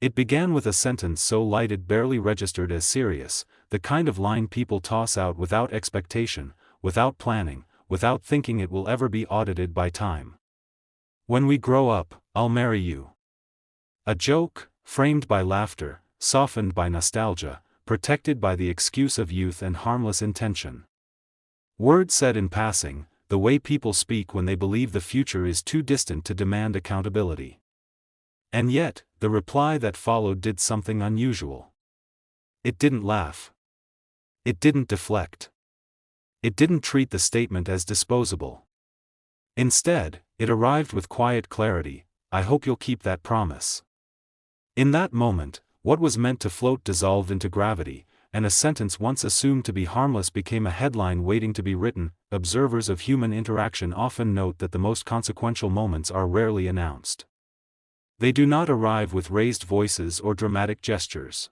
It began with a sentence so light it barely registered as serious, the kind of line people toss out without expectation, without planning, without thinking it will ever be audited by time. "When we grow up, I'll marry you." A joke, framed by laughter, softened by nostalgia, protected by the excuse of youth and harmless intention. Words said in passing, the way people speak when they believe the future is too distant to demand accountability. And yet, the reply that followed did something unusual. It didn't laugh. It didn't deflect. It didn't treat the statement as disposable. Instead, it arrived with quiet clarity. "I hope you'll keep that promise." In that moment, what was meant to float dissolved into gravity, and a sentence once assumed to be harmless became a headline waiting to be written. Observers of human interaction often note that the most consequential moments are rarely announced. They do not arrive with raised voices or dramatic gestures.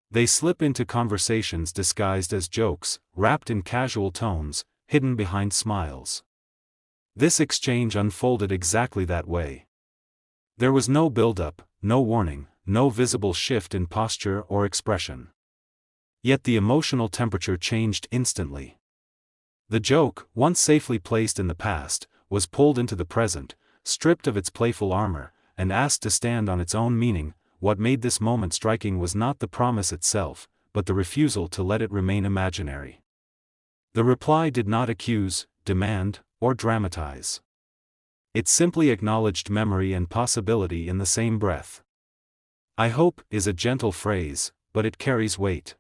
They slip into conversations disguised as jokes, wrapped in casual tones, hidden behind smiles. This exchange unfolded exactly that way. There was no build-up, no warning, no visible shift in posture or expression. Yet the emotional temperature changed instantly. The joke, once safely placed in the past, was pulled into the present, stripped of its playful armor, and asked to stand on its own meaning. What made this moment striking was not the promise itself, but the refusal to let it remain imaginary. The reply did not accuse, demand, or dramatize. It simply acknowledged memory and possibility in the same breath. "I hope" is a gentle phrase, but it carries weight.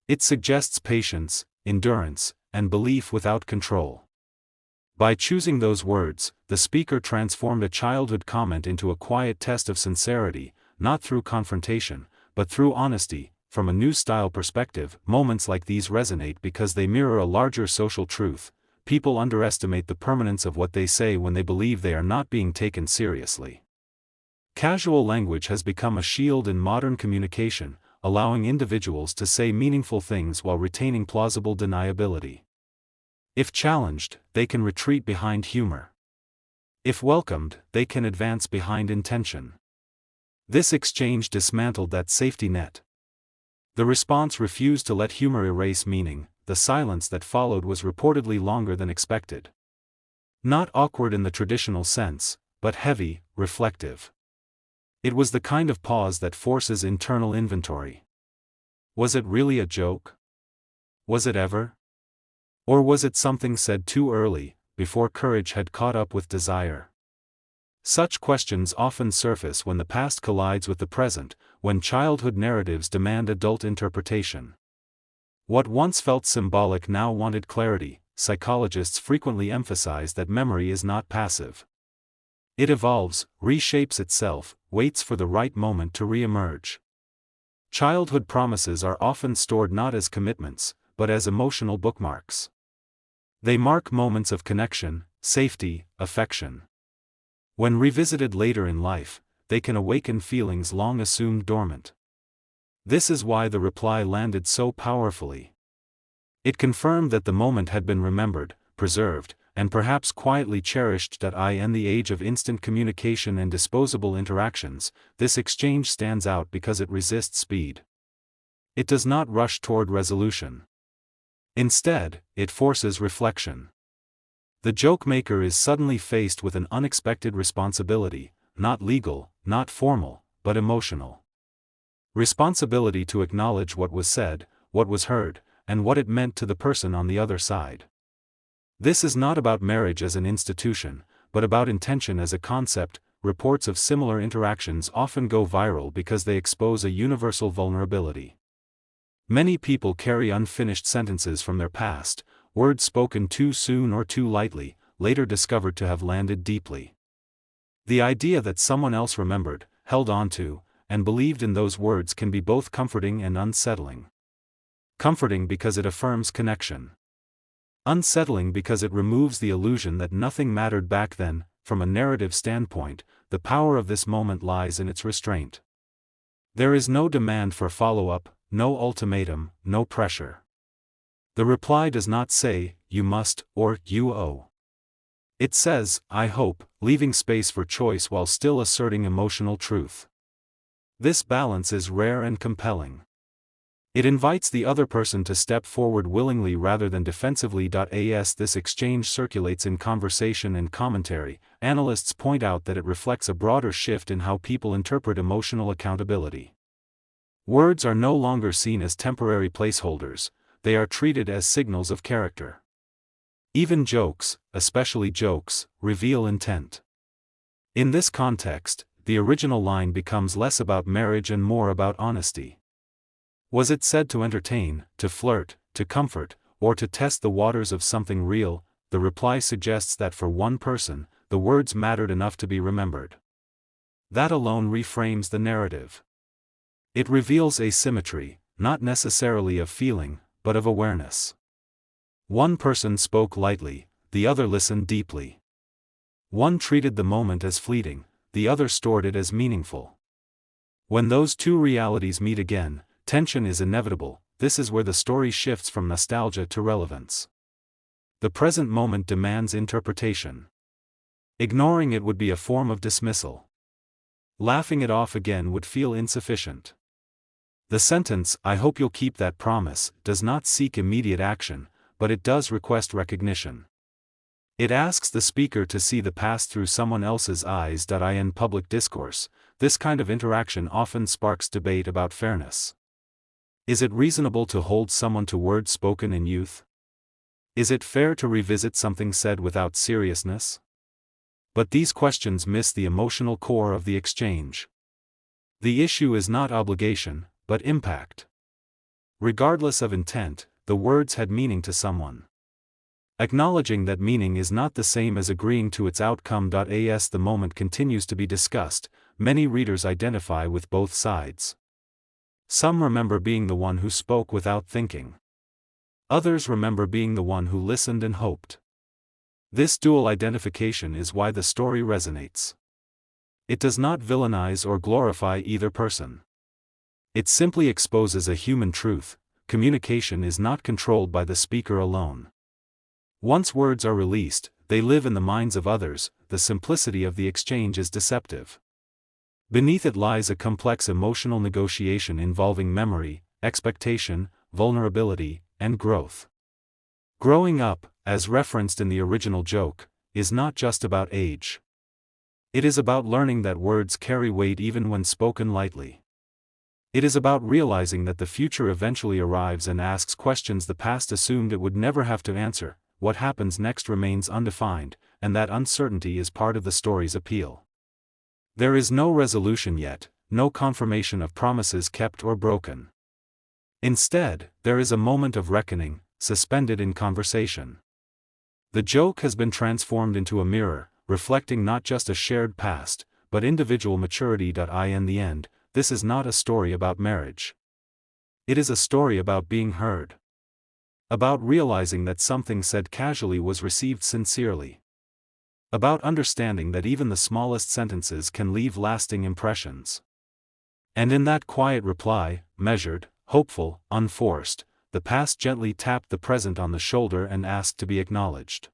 It suggests patience, endurance, and belief without control. By choosing those words, the speaker transformed a childhood comment into a quiet test of sincerity, not through confrontation, but through honesty. From a new style perspective, moments like these resonate because they mirror a larger social truth. People underestimate the permanence of what they say when they believe they are not being taken seriously. Casual language has become a shield in modern communication, allowing individuals to say meaningful things while retaining plausible deniability. If challenged, they can retreat behind humor. If welcomed, they can advance behind intention. This exchange dismantled that safety net. The response refused to let humor erase meaning. The silence that followed was reportedly longer than expected. Not awkward in the traditional sense, but heavy, reflective. It was the kind of pause that forces internal inventory. Was it really a joke? Was it ever? Or was it something said too early, before courage had caught up with desire? Such questions often surface when the past collides with the present, when childhood narratives demand adult interpretation. What once felt symbolic now wanted clarity. Psychologists frequently emphasize that memory is not passive. It evolves, reshapes itself, waits for the right moment to re-emerge. Childhood promises are often stored not as commitments, but as emotional bookmarks. They mark moments of connection, safety, affection. When revisited later in life, they can awaken feelings long assumed dormant. This is why the reply landed so powerfully. It confirmed that the moment had been remembered, preserved, and perhaps quietly cherished. In the age of instant communication and disposable interactions, this exchange stands out because it resists speed. It does not rush toward resolution. Instead, it forces reflection. The joke maker is suddenly faced with an unexpected responsibility, not legal, not formal, but emotional. Responsibility to acknowledge what was said, what was heard, and what it meant to the person on the other side. This is not about marriage as an institution, but about intention as a concept. Reports of similar interactions often go viral because they expose a universal vulnerability. Many people carry unfinished sentences from their past, words spoken too soon or too lightly, later discovered to have landed deeply. The idea that someone else remembered, held on to, and believed in those words can be both comforting and unsettling. Comforting because it affirms connection. Unsettling because it removes the illusion that nothing mattered back then. From a narrative standpoint, the power of this moment lies in its restraint. There is no demand for follow-up, no ultimatum, no pressure. The reply does not say, "You must," or "You owe." It says, "I hope," leaving space for choice while still asserting emotional truth. This balance is rare and compelling. It invites the other person to step forward willingly rather than defensively. As this exchange circulates in conversation and commentary, analysts point out that it reflects a broader shift in how people interpret emotional accountability. Words are no longer seen as temporary placeholders, they are treated as signals of character. Even jokes, especially jokes, reveal intent. In this context, the original line becomes less about marriage and more about honesty. Was it said to entertain, to flirt, to comfort, or to test the waters of something real? The reply suggests that for one person, the words mattered enough to be remembered. That alone reframes the narrative. It reveals asymmetry, not necessarily of feeling, but of awareness. One person spoke lightly, the other listened deeply. One treated the moment as fleeting, the other stored it as meaningful. When those two realities meet again, tension is inevitable. This is where the story shifts from nostalgia to relevance. The present moment demands interpretation. Ignoring it would be a form of dismissal. Laughing it off again would feel insufficient. The sentence, "I hope you'll keep that promise," does not seek immediate action, but it does request recognition. It asks the speaker to see the past through someone else's eyes. In public discourse, this kind of interaction often sparks debate about fairness. Is it reasonable to hold someone to words spoken in youth? Is it fair to revisit something said without seriousness? But these questions miss the emotional core of the exchange. The issue is not obligation, but impact. Regardless of intent, the words had meaning to someone. Acknowledging that meaning is not the same as agreeing to its outcome. As the moment continues to be discussed, many readers identify with both sides. Some remember being the one who spoke without thinking. Others remember being the one who listened and hoped. This dual identification is why the story resonates. It does not villainize or glorify either person. It simply exposes a human truth: communication is not controlled by the speaker alone. Once words are released, they live in the minds of others. The simplicity of the exchange is deceptive. Beneath it lies a complex emotional negotiation involving memory, expectation, vulnerability, and growth. Growing up, as referenced in the original joke, is not just about age. It is about learning that words carry weight even when spoken lightly. It is about realizing that the future eventually arrives and asks questions the past assumed it would never have to answer. What happens next remains undefined, and that uncertainty is part of the story's appeal. There is no resolution yet, no confirmation of promises kept or broken. Instead, there is a moment of reckoning, suspended in conversation. The joke has been transformed into a mirror, reflecting not just a shared past, but individual maturity. In the end, this is not a story about marriage. It is a story about being heard. About realizing that something said casually was received sincerely. About understanding that even the smallest sentences can leave lasting impressions. And in that quiet reply, measured, hopeful, unforced, the past gently tapped the present on the shoulder and asked to be acknowledged.